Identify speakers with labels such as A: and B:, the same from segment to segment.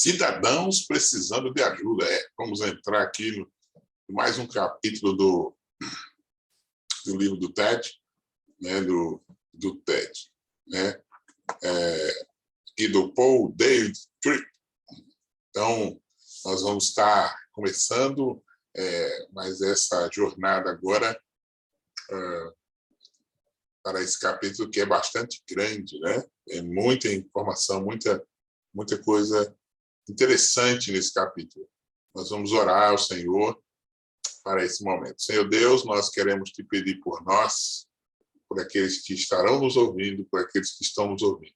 A: cidadãos precisando de ajuda. Vamos entrar aqui no mais um capítulo do livro do TED, né, do TED, né, e do Paul David Tripp. Então, nós vamos estar começando mais essa jornada agora para esse capítulo que é bastante grande, né? É muita informação, muita coisa interessante nesse capítulo. Nós vamos orar ao Senhor para esse momento. Senhor Deus, nós queremos te pedir por nós, por aqueles que estarão nos ouvindo, por aqueles que estão nos ouvindo.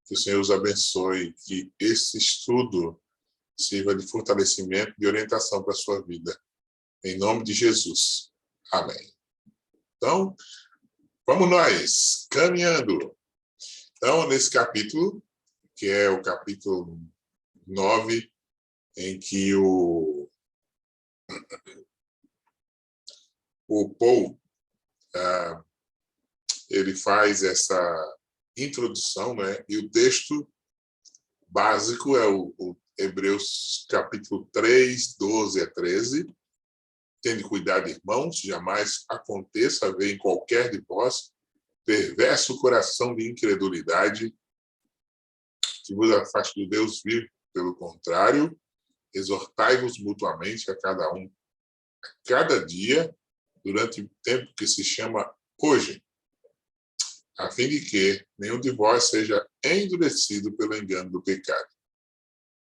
A: Que o Senhor os abençoe, que esse estudo sirva de fortalecimento e orientação para a sua vida. Em nome de Jesus. Amém. Então, vamos nós, caminhando. Então, nesse capítulo, que é o capítulo 9, em que o Paul ele faz essa introdução, né? E o texto básico é o Hebreus capítulo 3, 12 a 13. Tende cuidado, irmãos, jamais aconteça haver em qualquer de vós perverso coração de incredulidade que vos afaste do Deus vivo. Pelo contrário, exortai-vos mutuamente a cada dia, durante o tempo que se chama hoje, a fim de que nenhum de vós seja endurecido pelo engano do pecado.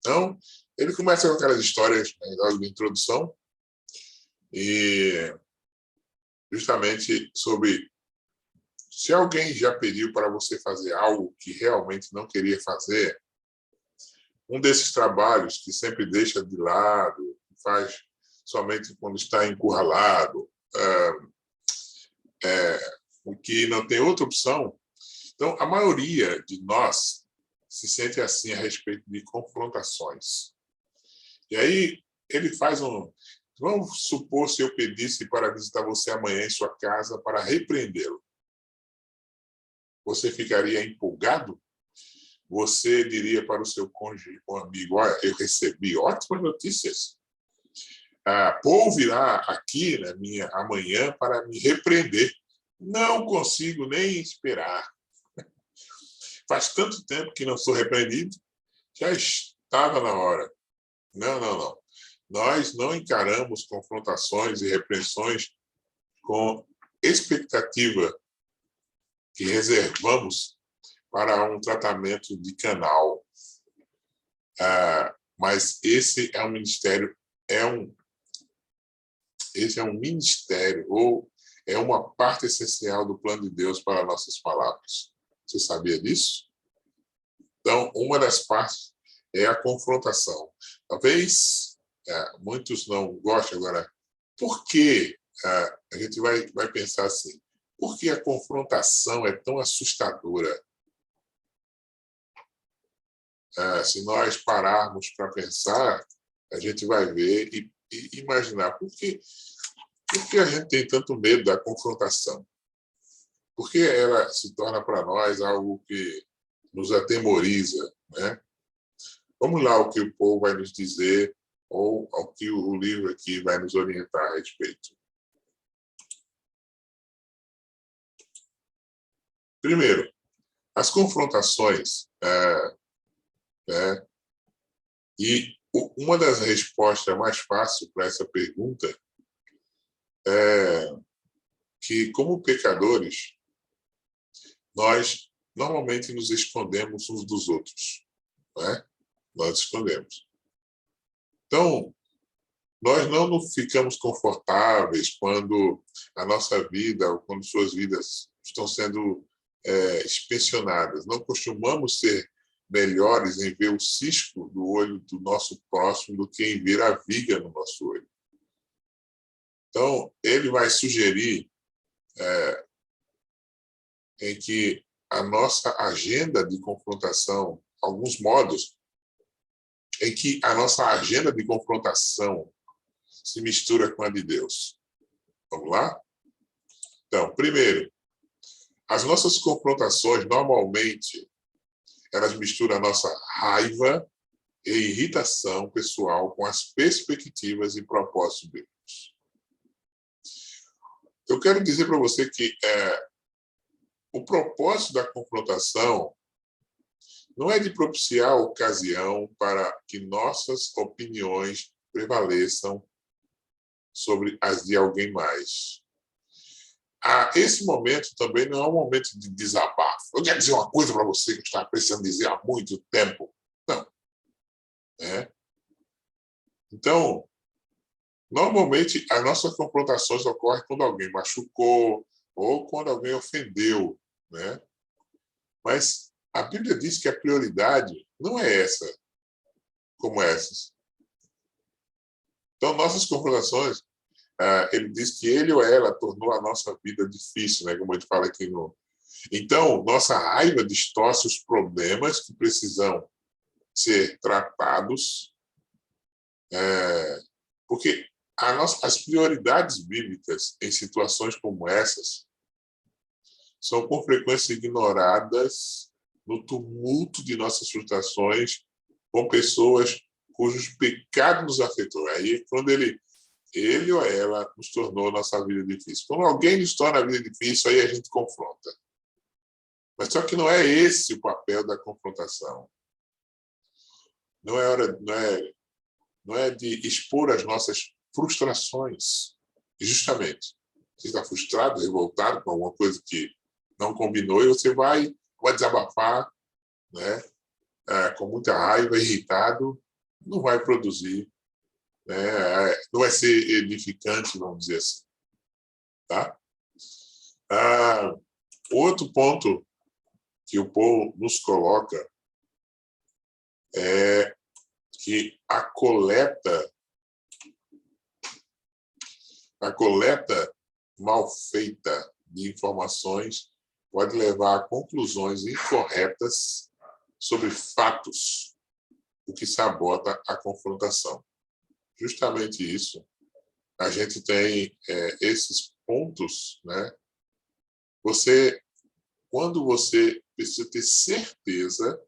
A: Então, ele começa com aquelas histórias, né, logo de introdução, e justamente sobre se alguém já pediu para você fazer algo que realmente não queria fazer, um desses trabalhos que sempre deixa de lado, faz somente quando está encurralado, o que não tem outra opção. Então, a maioria de nós se sente assim a respeito de confrontações. E aí, ele faz Vamos supor se eu pedisse para visitar você amanhã em sua casa para repreendê-lo. Você ficaria empolgado? Você diria para o seu cônjuge ou amigo, olha, eu recebi ótimas notícias. Paul virá aqui amanhã para me repreender. Não consigo nem esperar. Faz tanto tempo que não sou repreendido, já estava na hora. Não. Nós não encaramos confrontações e repreensões com expectativa que reservamos para um tratamento de canal. Mas esse é um ministério, esse é um ministério, ou é uma parte essencial do plano de Deus para nossas palavras. Você sabia disso? Então, uma das partes é a confrontação. Talvez muitos não gostem agora. Por que a gente vai pensar assim? Por que a confrontação é tão assustadora? Se nós pararmos para pensar, a gente vai ver e imaginar por que a gente tem tanto medo da confrontação? Por que ela se torna para nós algo que nos atemoriza, né? Vamos lá o que o Paul vai nos dizer, ou ao que o livro aqui vai nos orientar a respeito. Primeiro, as confrontações, e uma das respostas mais fáceis para essa pergunta é que, como pecadores, nós normalmente nos escondemos uns dos outros, né? Nós escondemos. Então, nós não ficamos confortáveis quando a nossa vida, ou quando suas vidas estão sendo inspecionadas. Não costumamos ser melhores em ver o cisco do olho do nosso próximo do que em ver a viga no nosso olho. Então, ele vai sugerir em que a nossa agenda de confrontação, alguns modos em que a nossa agenda de confrontação se mistura com a de Deus. Vamos lá? Então, primeiro, as nossas confrontações, normalmente, elas misturam a nossa raiva e irritação pessoal com as perspectivas e propósitos bíblicos. Eu quero dizer para você que o propósito da confrontação não é de propiciar a ocasião para que nossas opiniões prevaleçam sobre as de alguém mais. Esse momento também não é um momento de desabafo. Eu quero dizer uma coisa para você que eu estava precisando dizer há muito tempo. Não. Então, normalmente, as nossas confrontações ocorrem quando alguém machucou ou quando alguém ofendeu, né? Mas a Bíblia diz que a prioridade não é essa, como essas. Então, nossas confrontações, ele diz que ele ou ela tornou a nossa vida difícil, né? Como a gente fala aqui no... Então, nossa raiva distorce os problemas que precisam ser tratados, porque as prioridades bíblicas em situações como essas são com frequência ignoradas no tumulto de nossas frustrações com pessoas cujos pecados nos afetou. Aí, quando ele ou ela nos tornou nossa vida difícil. Quando alguém nos torna a vida difícil, aí a gente confronta. Mas só que não é esse o papel da confrontação. Não é de expor as nossas frustrações. Justamente, você está frustrado, revoltado com alguma coisa que não combinou e você vai desabafar, né? Com muita raiva, irritado, não vai produzir, né? Não vai ser edificante, vamos dizer assim. Tá? Outro ponto que o Paul nos coloca é que a coleta mal feita de informações pode levar a conclusões incorretas sobre fatos, o que sabota a confrontação. Justamente isso. A gente tem esses pontos, né? Quando você precisa ter certeza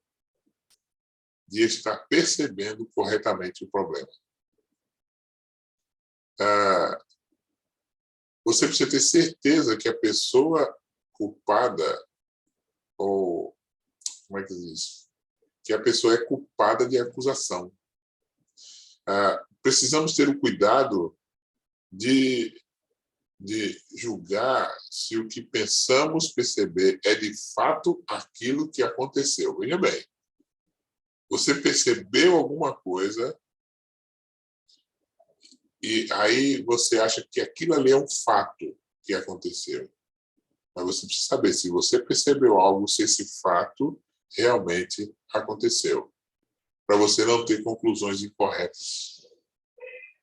A: de estar percebendo corretamente o problema. Você precisa ter certeza que a pessoa culpada, ou como é que diz? Que a pessoa é culpada de acusação. Precisamos ter o cuidado de julgar se o que pensamos perceber é de fato aquilo que aconteceu. Veja bem, você percebeu alguma coisa e aí você acha que aquilo ali é um fato que aconteceu. Mas você precisa saber se você percebeu algo, se esse fato realmente aconteceu. Para você não ter conclusões incorretas.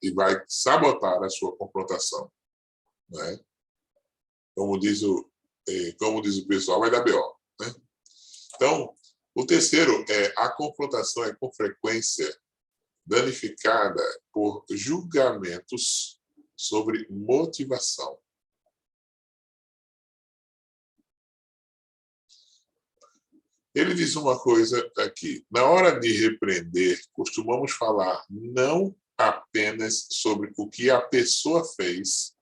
A: E vai sabotar a sua confrontação. Né? Como diz o pessoal, vai dar BO. Né? Então, o terceiro a confrontação é com frequência danificada por julgamentos sobre motivação. Ele diz uma coisa aqui. Na hora de repreender, costumamos falar não apenas sobre o que a pessoa fez,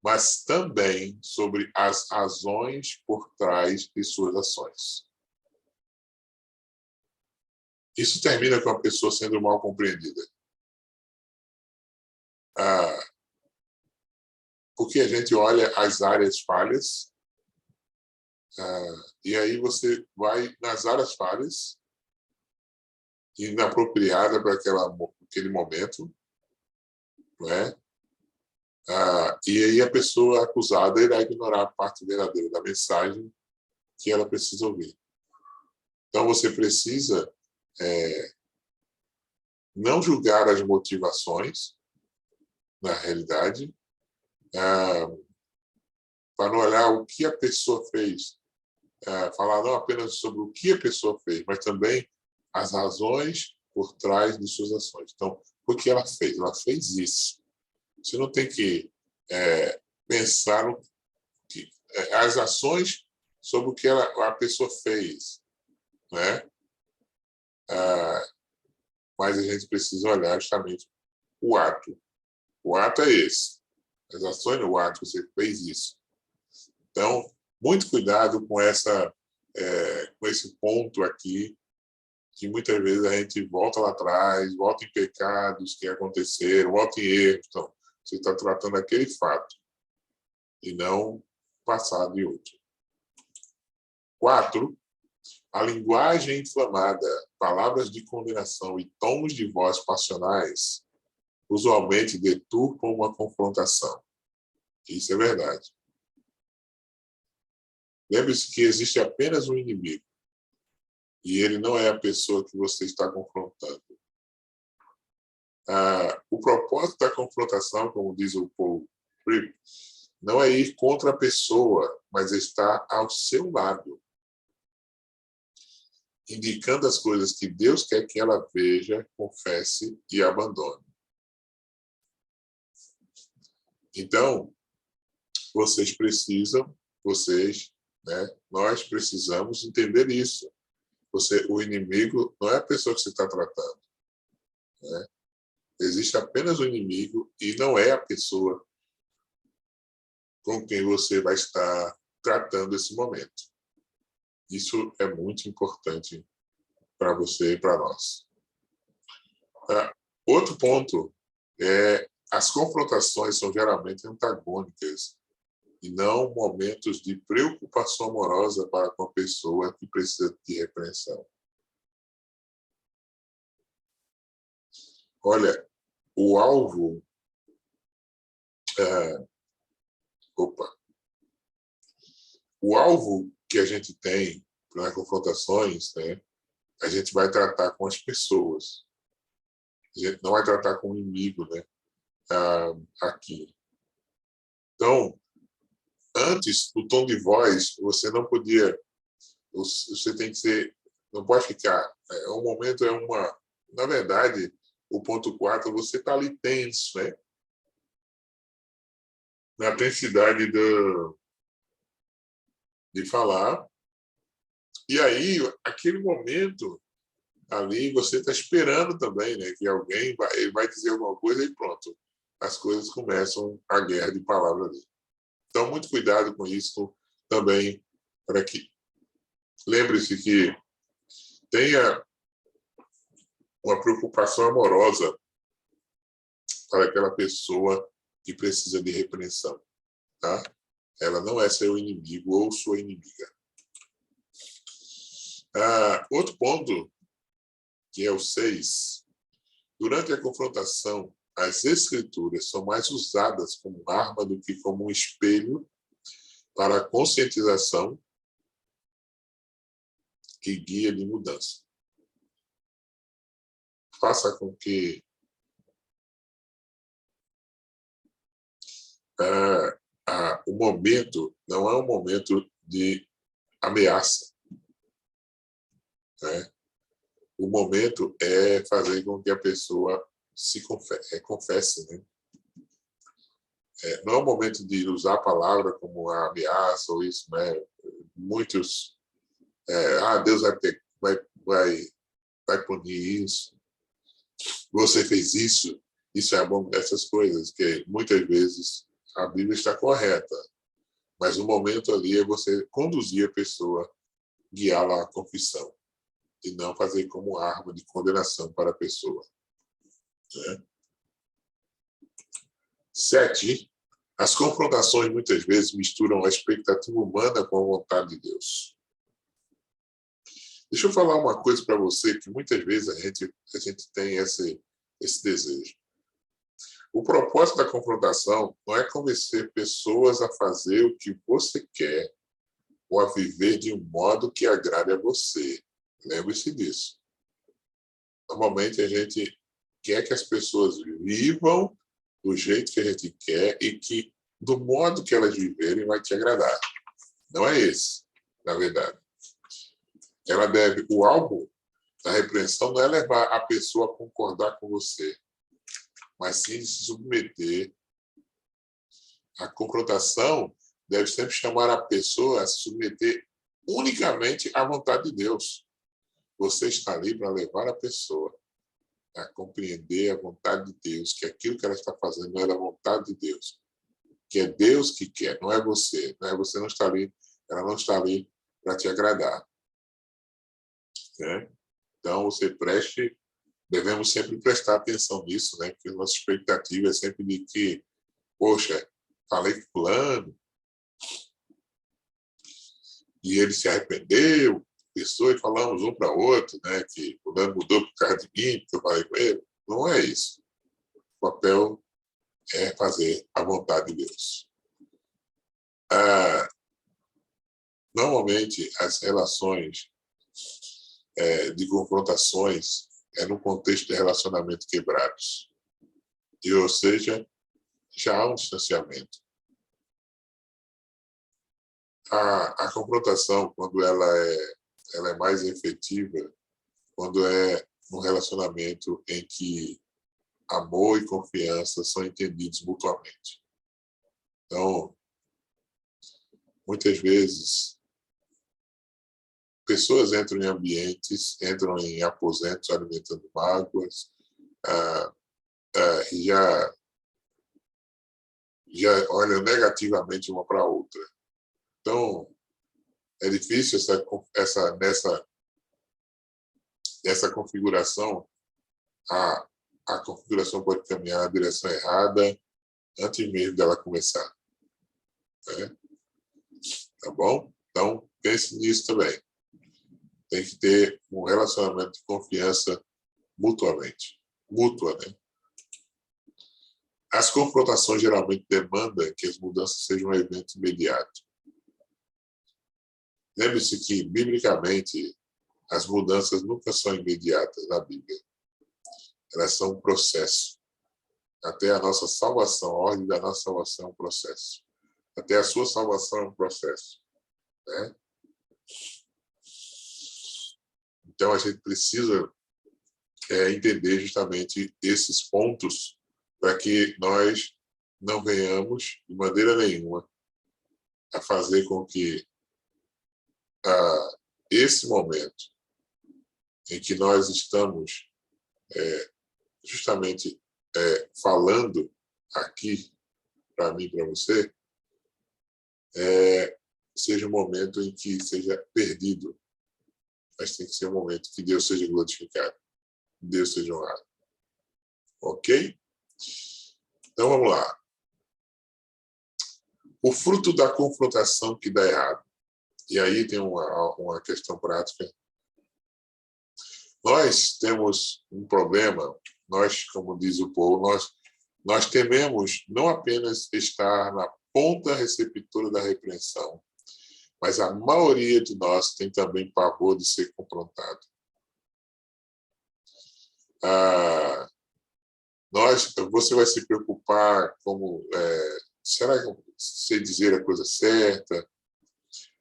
A: mas também sobre as razões por trás de suas ações. Isso termina com a pessoa sendo mal compreendida. Porque a gente olha as áreas falhas, e aí você vai nas áreas falhas, inapropriada para aquele momento, não é? E aí a pessoa acusada irá ignorar a parte verdadeira da mensagem que ela precisa ouvir. Então você precisa não julgar as motivações, na realidade, para não olhar o que a pessoa fez, falar não apenas sobre o que a pessoa fez, mas também as razões por trás de suas ações. Então, o que ela fez? Ela fez isso. Você não tem que pensar no que, as ações sobre o que a pessoa fez, né? mas a gente precisa olhar justamente o ato. O ato é esse. As ações no ato, você fez isso. Então, muito cuidado com com esse ponto aqui, que muitas vezes a gente volta lá atrás, volta em pecados que aconteceram, volta em erros. Então, você está tratando aquele fato e não passado e outro. 4. A linguagem inflamada, palavras de condenação e tons de voz passionais usualmente deturpam uma confrontação. Isso é verdade. Lembre-se que existe apenas um inimigo e ele não é a pessoa que você está confrontando. O propósito da confrontação, como diz o Paul Tripp, não é ir contra a pessoa, mas estar ao seu lado, indicando as coisas que Deus quer que ela veja, confesse e abandone. Então, nós precisamos entender isso. O inimigo não é a pessoa que você está tratando. Né? Existe apenas um inimigo e não é a pessoa com quem você vai estar tratando esse momento. Isso é muito importante para você e para nós. Outro ponto é as confrontações são geralmente antagônicas e não momentos de preocupação amorosa para com a pessoa que precisa de repreensão. Olha, o alvo... O alvo que a gente tem nas confrontações, né, a gente vai tratar com as pessoas. A gente não vai tratar com o inimigo, né, aqui. Então, antes, o tom de voz, você não podia... Você tem que ser... Não pode ficar... Um momento é uma... Na verdade, o ponto 4, você está ali tenso, né? Na intensidade de falar. E aí, aquele momento ali, você está esperando também, né? Que alguém vai dizer alguma coisa e pronto. As coisas começam a guerra de palavras ali. Então, muito cuidado com isso também, para que... Lembre-se que tenha uma preocupação amorosa para aquela pessoa que precisa de repreensão, tá? Ela não é seu inimigo ou sua inimiga. Outro ponto, que é o 6. Durante a confrontação, as escrituras são mais usadas como arma do que como um espelho para a conscientização e guia de mudança. Faça com que o momento não é um momento de ameaça. Né? O momento é fazer com que a pessoa se confesse. Né? Não é o momento de usar a palavra como a ameaça ou isso. Né? Muitos... Deus vai punir isso. Você fez isso. Isso é bom, essas coisas que muitas vezes a Bíblia está correta. Mas o momento ali é você conduzir a pessoa, guiá-la à confissão. E não fazer como arma de condenação para a pessoa. Né? 7. As confrontações muitas vezes misturam a expectativa humana com a vontade de Deus. Deixa eu falar uma coisa para você que muitas vezes a gente tem esse desejo. O propósito da confrontação não é convencer pessoas a fazer o que você quer ou a viver de um modo que agrade a você. Lembre-se disso. Normalmente a gente quer que as pessoas vivam do jeito que a gente quer e que do modo que elas viverem vai te agradar. Não é esse, na verdade. O alvo da repreensão não é levar a pessoa a concordar com você, mas sim de se submeter. A confrontação deve sempre chamar a pessoa a se submeter unicamente à vontade de Deus. Você está ali para levar a pessoa a compreender a vontade de Deus, que aquilo que ela está fazendo é a vontade de Deus, que é Deus que quer, não é você, não é você, não está ali, ela não está ali para te agradar, né? Então devemos sempre prestar atenção nisso, né? Porque a nossa expectativa é sempre de que, poxa, falei com fulano e ele se arrependeu, pensou e falamos um para outro, né? Que fulano mudou por causa de mim, porque eu falei com ele. Não é isso. O papel é fazer a vontade de Deus. Normalmente, as relações de confrontações é no contexto de relacionamento quebrados. E, ou seja, já há um distanciamento. A confrontação, quando ela é mais efetiva, quando é um relacionamento em que amor e confiança são entendidos mutuamente. Então, muitas vezes, pessoas entram em ambientes, entram em aposentos alimentando mágoas, e já olham negativamente uma para a outra. Então, é difícil nessa configuração, a configuração pode caminhar na direção errada antes mesmo dela começar. Né? Tá bom? Então, pense nisso também. Tem que ter um relacionamento de confiança mutuamente. Mútua, né? As confrontações geralmente demandam que as mudanças sejam um evento imediato. Lembre-se que, biblicamente, as mudanças nunca são imediatas na Bíblia. Elas são um processo. Até a nossa salvação, a ordem da nossa salvação é um processo. Até a sua salvação é um processo. Né? Então, a gente precisa entender justamente esses pontos para que nós não venhamos, de maneira nenhuma, a fazer com que esse momento em que nós estamos justamente falando aqui para mim e para você, seja um momento em que seja perdido, mas tem que ser um momento que Deus seja glorificado, que Deus seja honrado. Ok? Então vamos lá. O fruto da confrontação que dá errado. E aí tem uma questão prática. Nós temos um problema, nós, como diz o povo, nós tememos não apenas estar na ponta receptora da repreensão, mas a maioria de nós tem também pavor de ser confrontado. Você vai se preocupar como será que eu sei dizer a coisa certa,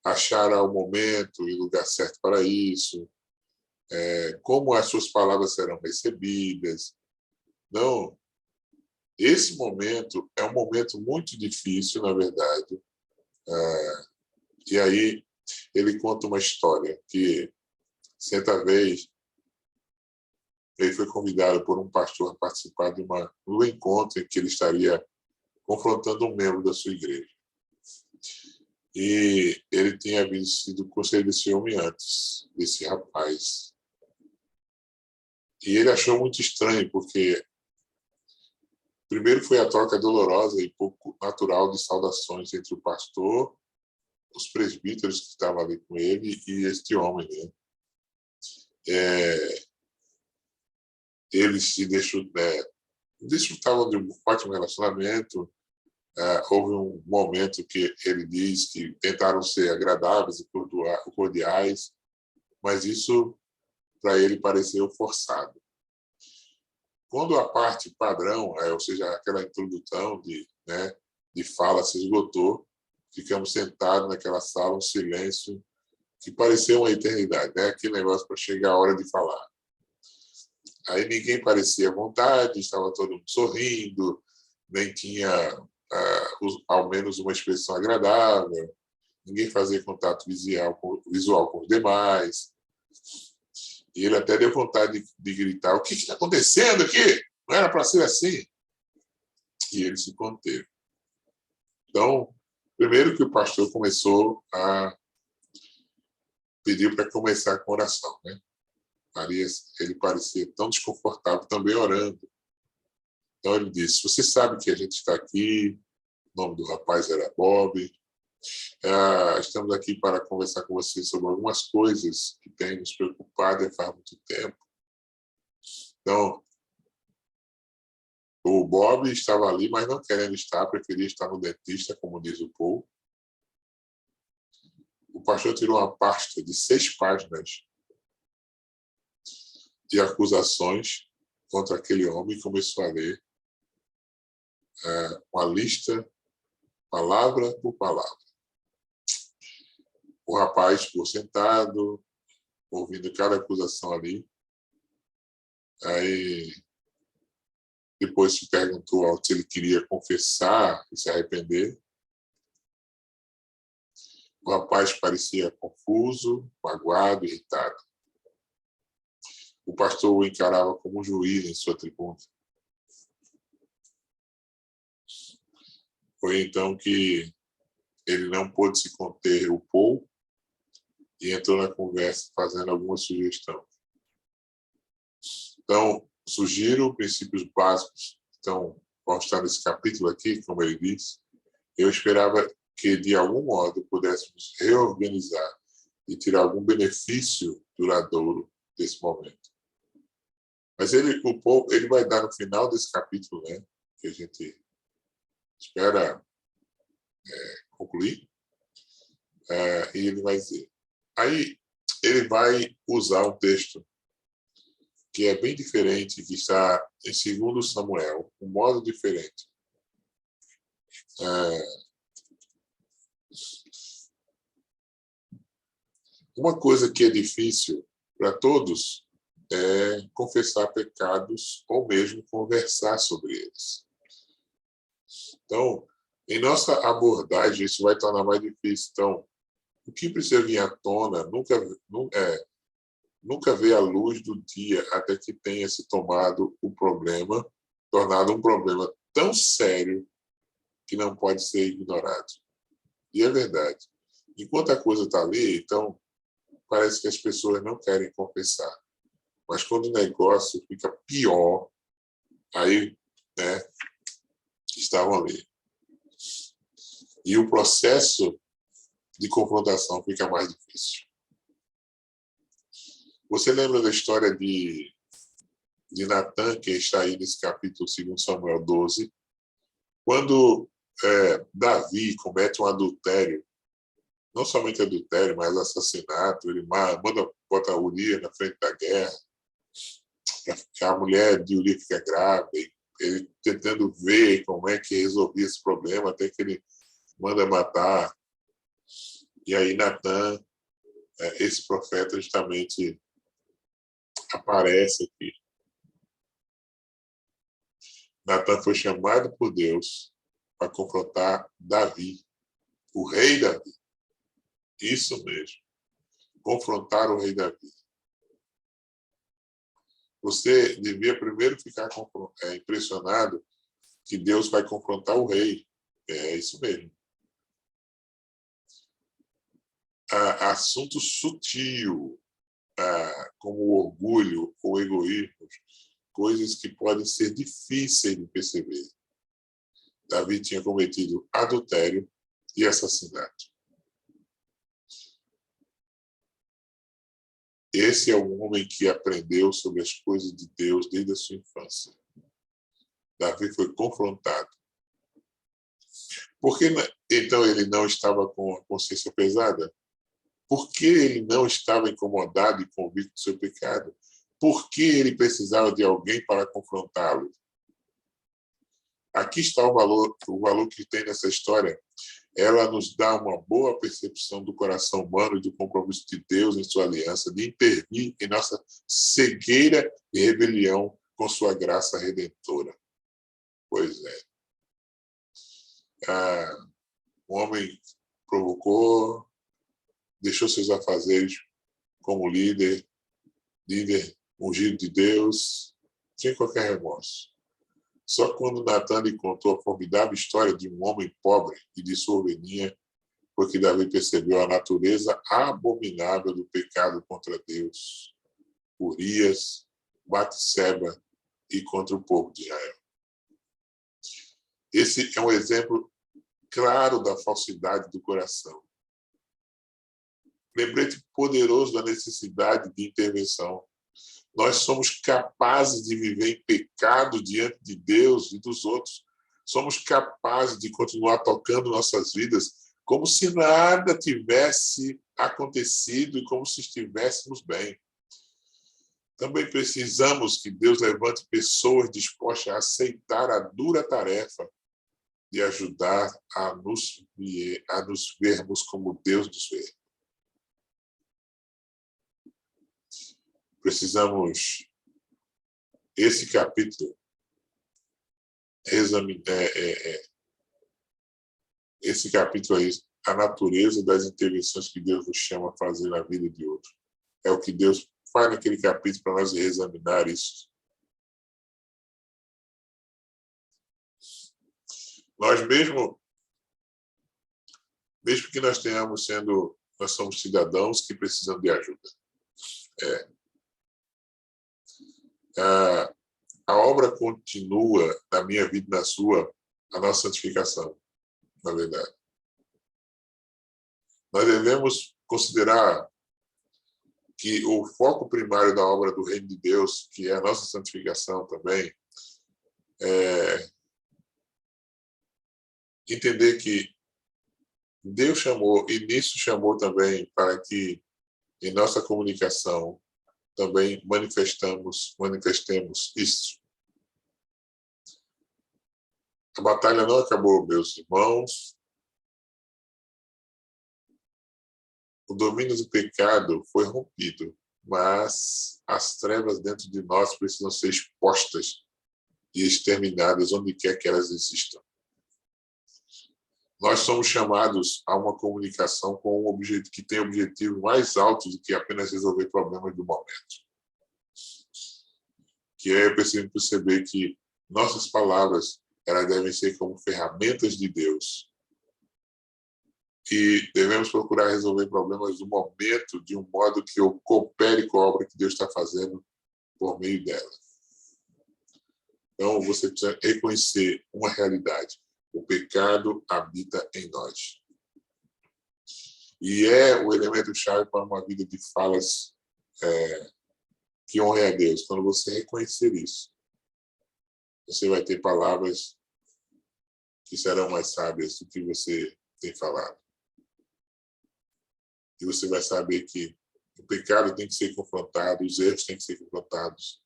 A: achar o momento e o lugar certo para isso, como as suas palavras serão recebidas. Não, esse momento é um momento muito difícil, na verdade. E aí ele conta uma história que, certa vez, ele foi convidado por um pastor a participar de um encontro em que ele estaria confrontando um membro da sua igreja. E ele tinha sido conselheiro desse homem antes, desse rapaz. E ele achou muito estranho, porque primeiro foi a troca dolorosa e pouco natural de saudações entre o pastor, os presbíteros que estavam ali com ele e este homem. Né? Eles se desfrutavam de um ótimo relacionamento. Houve um momento que ele diz que tentaram ser agradáveis e cordiais, mas isso para ele pareceu forçado. Quando a parte padrão, ou seja, aquela introdução de fala se esgotou, ficamos sentados naquela sala, um silêncio que pareceu uma eternidade, né? Aquele negócio para chegar a hora de falar. Aí ninguém parecia à vontade, estava todo mundo sorrindo, nem tinha ao menos uma expressão agradável, ninguém fazia contato visual com os demais. E ele até deu vontade de gritar: o que está acontecendo aqui? Não era para ser assim. E ele se conteve. Então, primeiro que o pastor começou a pedir para começar com oração, né? Maria, ele parecia tão desconfortável também orando. Então ele disse: você sabe que a gente está aqui, o nome do rapaz era Bob, estamos aqui para conversar com você sobre algumas coisas que têm nos preocupado faz muito tempo. Então, o Bob estava ali, mas não querendo estar, preferia estar no dentista, como diz o Paul. O pastor tirou uma pasta de 6 páginas de acusações contra aquele homem e começou a ler uma lista, palavra por palavra. O rapaz ficou sentado, ouvindo cada acusação ali. Aí, depois se perguntou se ele queria confessar e se arrepender. O rapaz parecia confuso, magoado, irritado. O pastor o encarava como um juiz em sua tribuna. Foi então que ele não pôde se conter, o Paul, e entrou na conversa fazendo alguma sugestão. Então, sugiro princípios básicos que vão estar nesse capítulo aqui, como ele disse. Eu esperava que, de algum modo, pudéssemos reorganizar e tirar algum benefício duradouro desse momento. Mas o Paul, ele vai dar no final desse capítulo, né, que a gente espera concluir, e ele vai dizer. Aí ele vai usar um texto que é bem diferente, que está em 2 Samuel, um modo diferente. Uma coisa que é difícil para todos é confessar pecados ou mesmo conversar sobre eles. Então, em nossa abordagem, isso vai tornar mais difícil. Então, o que precisa vir à tona nunca vê a luz do dia até que tenha se tornado um problema tão sério que não pode ser ignorado. E é verdade. Enquanto a coisa está ali, então, parece que as pessoas não querem confessar. Mas quando o negócio fica pior, aí, né, estavam ali. E o processo de confrontação fica mais difícil. Você lembra da história de Natan, que está aí nesse capítulo 2 Samuel 12, quando Davi comete um adultério, não somente adultério, mas assassinato, ele bota Urias na frente da guerra, a mulher de Urias fica grávida, ele tentando ver como é que resolvia esse problema, até que ele manda matar. E aí Natan, esse profeta, justamente aparece aqui. Natan foi chamado por Deus para confrontar Davi, o rei Davi. Isso mesmo, confrontar o rei Davi. Você devia primeiro ficar impressionado que Deus vai confrontar o rei. É isso mesmo. Assunto sutil, como o orgulho ou egoísmo, coisas que podem ser difíceis de perceber. Davi tinha cometido adultério e assassinato. Esse é um homem que aprendeu sobre as coisas de Deus desde a sua infância. Davi foi confrontado. Por que então ele não estava com a consciência pesada? Por que ele não estava incomodado e convicto do seu pecado? Por que ele precisava de alguém para confrontá-lo? Aqui está o valor que tem nessa história. Ela nos dá uma boa percepção do coração humano e do compromisso de Deus em sua aliança, de intervir em nossa cegueira e rebelião com sua graça redentora. Pois é. O homem provocou, deixou seus afazeres como líder, líder ungido de Deus, sem qualquer remorso. Só quando Natan lhe contou a formidável história de um homem pobre e de sua ovelhinha, foi que Davi percebeu a natureza abominável do pecado contra Deus, Urias, Batseba e contra o povo de Israel. Esse é um exemplo claro da falsidade do coração. Lembrete poderoso da necessidade de intervenção. Nós somos capazes de viver em pecado diante de Deus e dos outros. Somos capazes de continuar tocando nossas vidas como se nada tivesse acontecido e como se estivéssemos bem. Também precisamos que Deus levante pessoas dispostas a aceitar a dura tarefa de ajudar a nos vermos como Deus nos vê. Precisamos, esse capítulo, esse capítulo é isso, a natureza das intervenções que Deus nos chama a fazer na vida de outro. É o que Deus faz naquele capítulo para nós reexaminar isso. Nós mesmo que nós nós somos cidadãos que precisam de ajuda. A obra continua na minha vida e na sua, a nossa santificação, na verdade. Nós devemos considerar que o foco primário da obra do Reino de Deus, que é a nossa santificação também, é entender que Deus chamou, e nisso chamou também para que em nossa comunicação também manifestemos isso. A batalha não acabou, meus irmãos. O domínio do pecado foi rompido, mas as trevas dentro de nós precisam ser expostas e exterminadas onde quer que elas existam. Nós somos chamados a uma comunicação com um objetivo que tem objetivo mais alto do que apenas resolver problemas do momento. Que é preciso perceber que nossas palavras elas devem ser como ferramentas de Deus. E devemos procurar resolver problemas do momento de um modo que eu coopere com a obra que Deus está fazendo por meio dela. Então, você precisa reconhecer uma realidade. O pecado habita em nós. E é o elemento-chave para uma vida de falas que honre a Deus. Quando você reconhecer isso, você vai ter palavras que serão mais sábias do que você tem falado. E você vai saber que o pecado tem que ser confrontado, os erros têm que ser confrontados.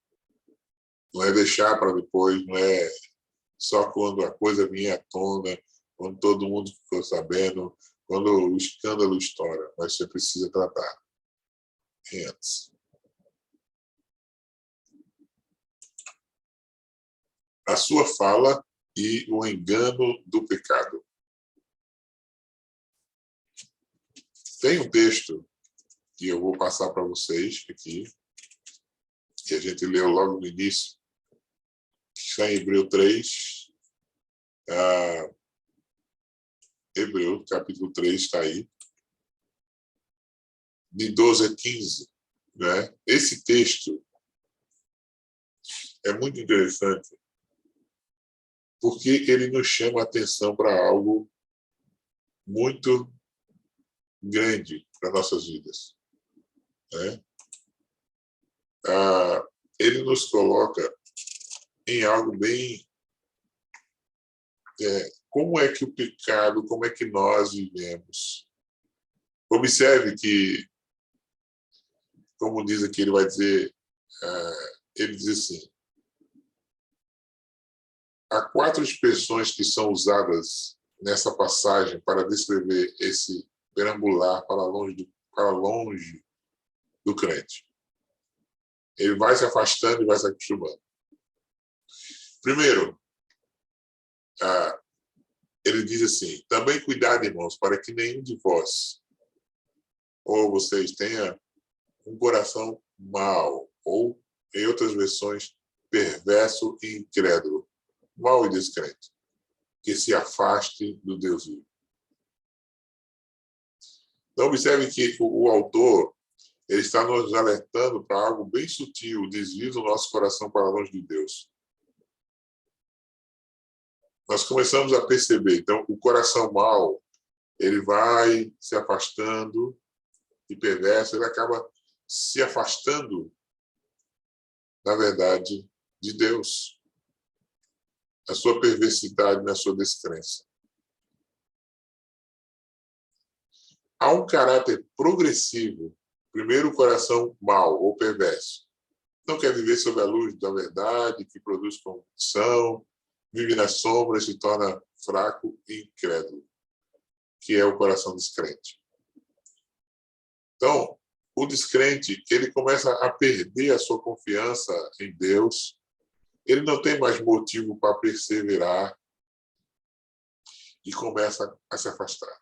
A: Não é deixar para depois, não é só quando a coisa vinha à tona, quando todo mundo ficou sabendo, quando o escândalo estoura, mas você precisa tratar antes. A sua fala e o engano do pecado. Tem um texto que eu vou passar para vocês aqui, que a gente leu logo no início, que está em Hebreu 3, Hebreu, capítulo 3, está aí, de 12 a 15. Né? Esse texto é muito interessante, porque ele nos chama a atenção para algo muito grande para nossas vidas. Né? Ele nos coloca em algo bem... como é que o pecado, como é que nós vivemos? Observe que, como diz aqui, ele vai dizer, ele diz assim, há 4 expressões que são usadas nessa passagem para descrever esse perambular para longe do crente. Ele vai se afastando e vai se acostumando. Primeiro, ele diz assim, também cuidado, irmãos, para que nenhum de vós ou vocês tenha um coração mau, ou, em outras versões, perverso e incrédulo, mau e descrente, que se afaste do Deus vivo. Então, observe que o autor ele está nos alertando para algo bem sutil, o desvio do nosso coração para longe de Deus. Nós começamos a perceber, então, o coração mau, ele vai se afastando e perverso, ele acaba se afastando, na verdade, de Deus, na sua perversidade, na sua descrença. Há um caráter progressivo. Primeiro, o coração mau ou perverso. Não quer viver sob a luz da verdade, que produz convicção, vive nas sombras e se torna fraco e incrédulo, que é o coração descrente. Então, o descrente, ele começa a perder a sua confiança em Deus, ele não tem mais motivo para perseverar e começa a se afastar.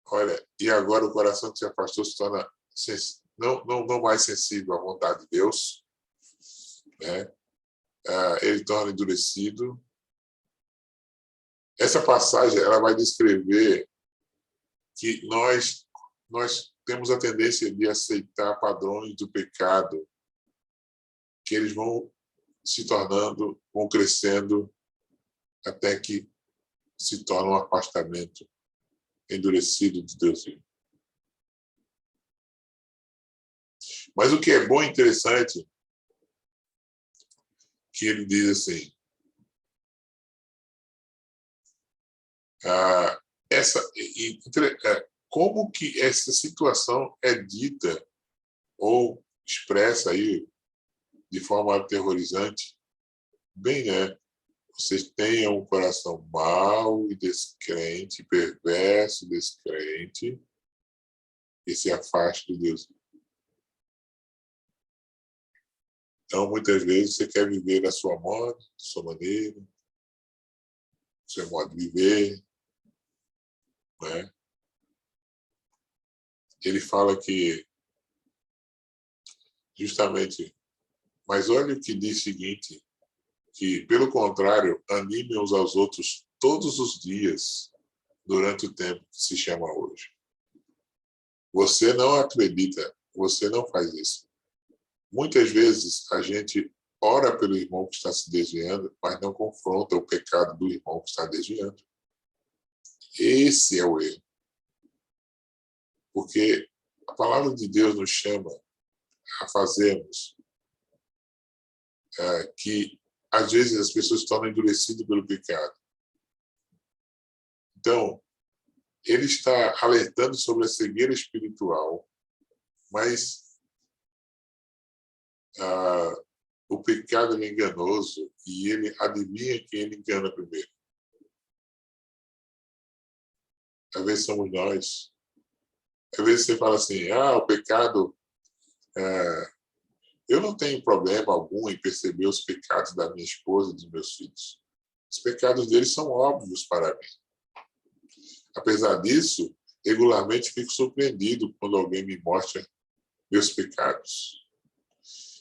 A: Olha, e agora o coração que se afastou se torna não mais sensível à vontade de Deus, né? Ele torna endurecido. Essa passagem ela vai descrever que nós temos a tendência de aceitar padrões do pecado, que eles vão se tornando, vão crescendo, até que se torna um afastamento endurecido de Deus vivo. Mas o que é bom e interessante, que ele diz assim, como que essa situação é dita ou expressa aí de forma aterrorizante? Bem, né? Vocês tenham um coração mau e descrente, perverso, descrente, e se afaste de Deus. Então, muitas vezes, você quer viver da sua moda, da sua maneira, do seu modo de viver, né? Ele fala que, justamente, mas olha o que diz o seguinte, que, pelo contrário, animem uns aos outros todos os dias durante o tempo que se chama hoje. Você não acredita, você não faz isso. Muitas vezes a gente ora pelo irmão que está se desviando, mas não confronta o pecado do irmão que está desviando. Esse é o erro. Porque a palavra de Deus nos chama a fazermos que, às vezes, as pessoas se tornam endurecidas pelo pecado. Então, ele está alertando sobre a cegueira espiritual, mas o pecado é enganoso e ele adivinha quem ele engana primeiro. Às vezes somos nós. Às vezes você fala assim, o pecado... eu não tenho problema algum em perceber os pecados da minha esposa e dos meus filhos. Os pecados deles são óbvios para mim. Apesar disso, regularmente fico surpreendido quando alguém me mostra meus pecados.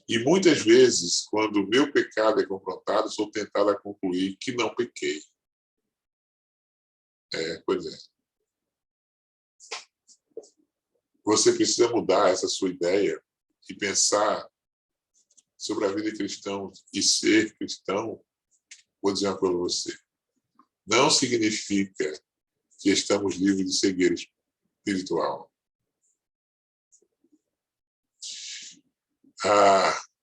A: E muitas vezes, quando o meu pecado é confrontado, sou tentado a concluir que não pequei. Pois é. Você precisa mudar essa sua ideia e pensar sobre a vida cristã e ser cristão. Vou dizer uma coisa para você. Não significa que estamos livres de cegueira espiritual.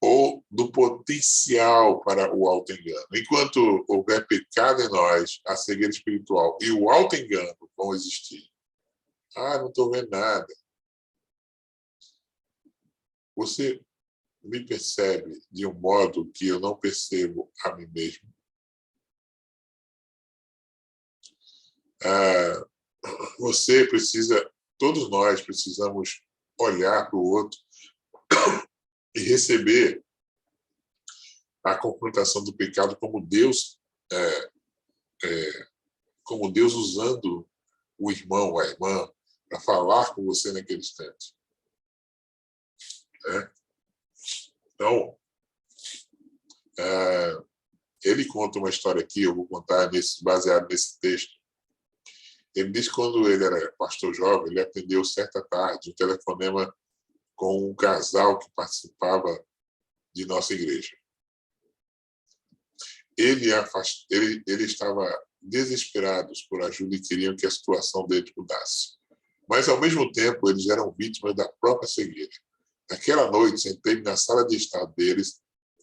A: Ou do potencial para o auto-engano. Enquanto houver pecado em nós, a cegueira espiritual e o auto-engano vão existir. Não estou vendo nada. Você me percebe de um modo que eu não percebo a mim mesmo. Você precisa, todos nós precisamos olhar para o outro e receber a confrontação do pecado como Deus usando o irmão ou a irmã para falar com você naquele instante. né? Então, ele conta uma história aqui, eu vou contar baseado nesse texto. Ele diz que quando ele era pastor jovem, ele atendeu certa tarde um telefonema com um casal que participava de nossa igreja. Ele estava desesperado por ajuda e queriam que a situação deles mudasse. Mas, ao mesmo tempo, eles eram vítimas da própria cegueira. Naquela noite, sentei-me na sala de estar deles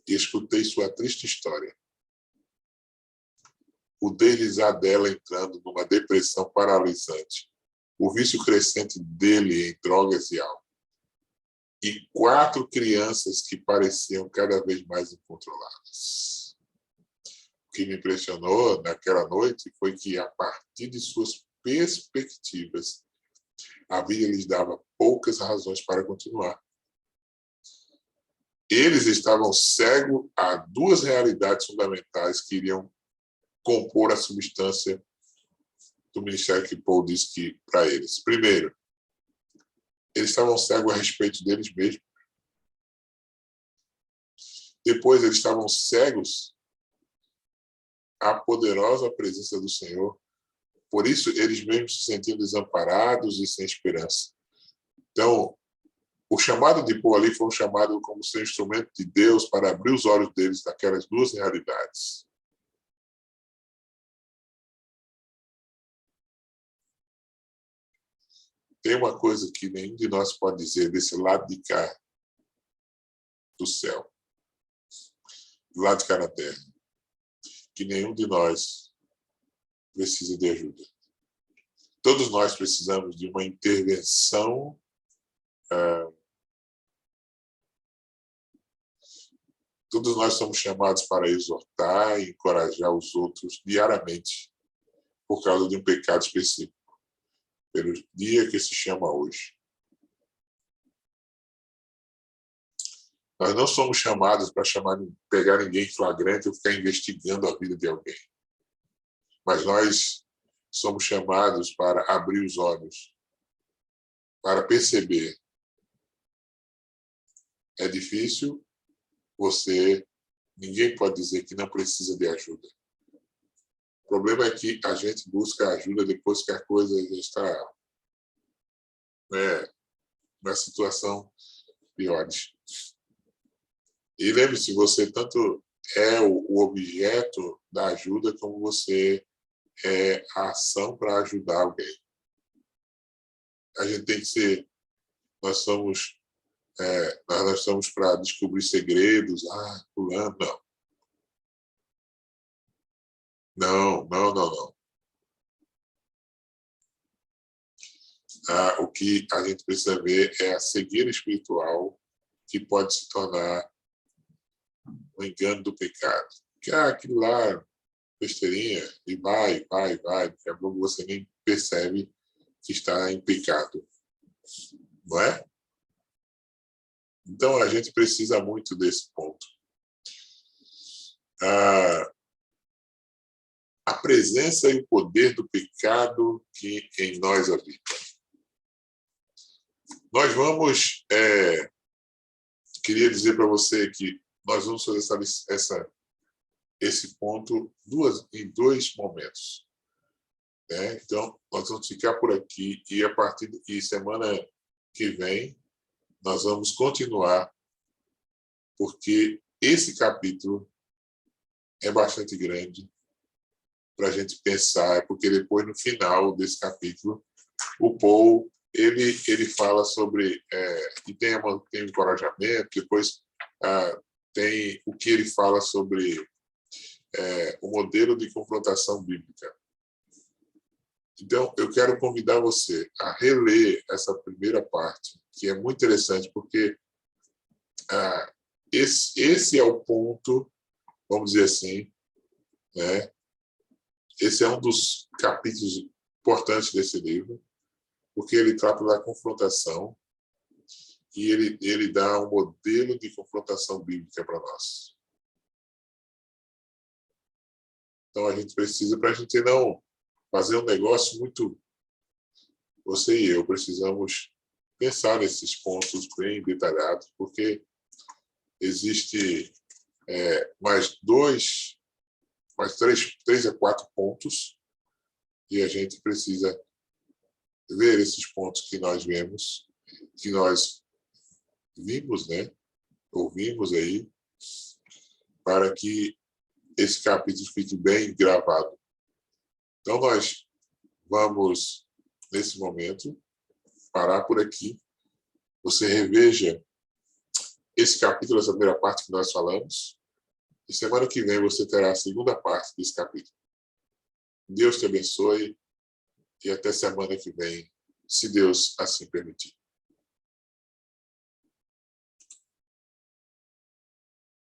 A: e escutei sua triste história. O deslizar dela entrando numa depressão paralisante, o vício crescente dele em drogas e álcool, e 4 crianças que pareciam cada vez mais incontroláveis. O que me impressionou naquela noite foi que, a partir de suas perspectivas, a vida lhes dava poucas razões para continuar. Eles estavam cegos a 2 realidades fundamentais que iriam compor a substância do ministério que Paul disse que para eles. Primeiro, eles estavam cegos a respeito deles mesmos. Depois, eles estavam cegos à poderosa presença do Senhor. Por isso, eles mesmos se sentiam desamparados e sem esperança. Então, o chamado de Paul ali foi um chamado como ser instrumento de Deus para abrir os olhos deles daquelas 2 realidades. Tem uma coisa que nenhum de nós pode dizer desse lado de cá do céu, do lado de cá na terra, que nenhum de nós precisa de ajuda. Todos nós precisamos de uma intervenção todos nós somos chamados para exortar e encorajar os outros diariamente por causa de um pecado específico, pelo dia que se chama hoje. Nós não somos chamados para pegar ninguém flagrante ou ficar investigando a vida de alguém. Mas nós somos chamados para abrir os olhos, para perceber. É difícil, ninguém pode dizer que não precisa de ajuda. O problema é que a gente busca ajuda depois que a coisa já está na situação piores. E lembre-se, você tanto é o objeto da ajuda como você é a ação para ajudar alguém. A gente tem que ser, nós estamos para descobrir segredos, fulano, não. Não. O que a gente precisa ver é a cegueira espiritual que pode se tornar um engano do pecado. Que aquilo lá, besteirinha, e vai. Daqui a pouco você nem percebe que está em pecado. Não é? Então, a gente precisa muito desse ponto. A presença e o poder do pecado que em nós habita. Nós vamos... queria dizer para você que nós vamos fazer esse ponto em 2 momentos. Né? Então, nós vamos ficar por aqui e a partir de semana que vem nós vamos continuar, porque esse capítulo é bastante grande para a gente pensar, porque depois, no final desse capítulo, o Paul ele fala sobre... e tem encorajamento, depois tem o que ele fala sobre o modelo de confrontação bíblica. Então, eu quero convidar você a reler essa primeira parte, que é muito interessante, porque esse é o ponto, vamos dizer assim, né? Esse é um dos capítulos importantes desse livro, porque ele trata da confrontação e ele dá um modelo de confrontação bíblica para nós. Então, a gente precisa, para a gente não fazer um negócio muito... Você e eu precisamos pensar nesses pontos bem detalhados, porque existe mais três a quatro pontos, e a gente precisa ver esses pontos que nós vemos, que nós vimos, né? Ouvimos aí, para que esse capítulo fique bem gravado. Então, nós vamos, nesse momento, parar por aqui. Você reveja esse capítulo, essa primeira parte que nós falamos, e semana que vem você terá a segunda parte desse capítulo. Deus te abençoe e até semana que vem, se Deus assim permitir.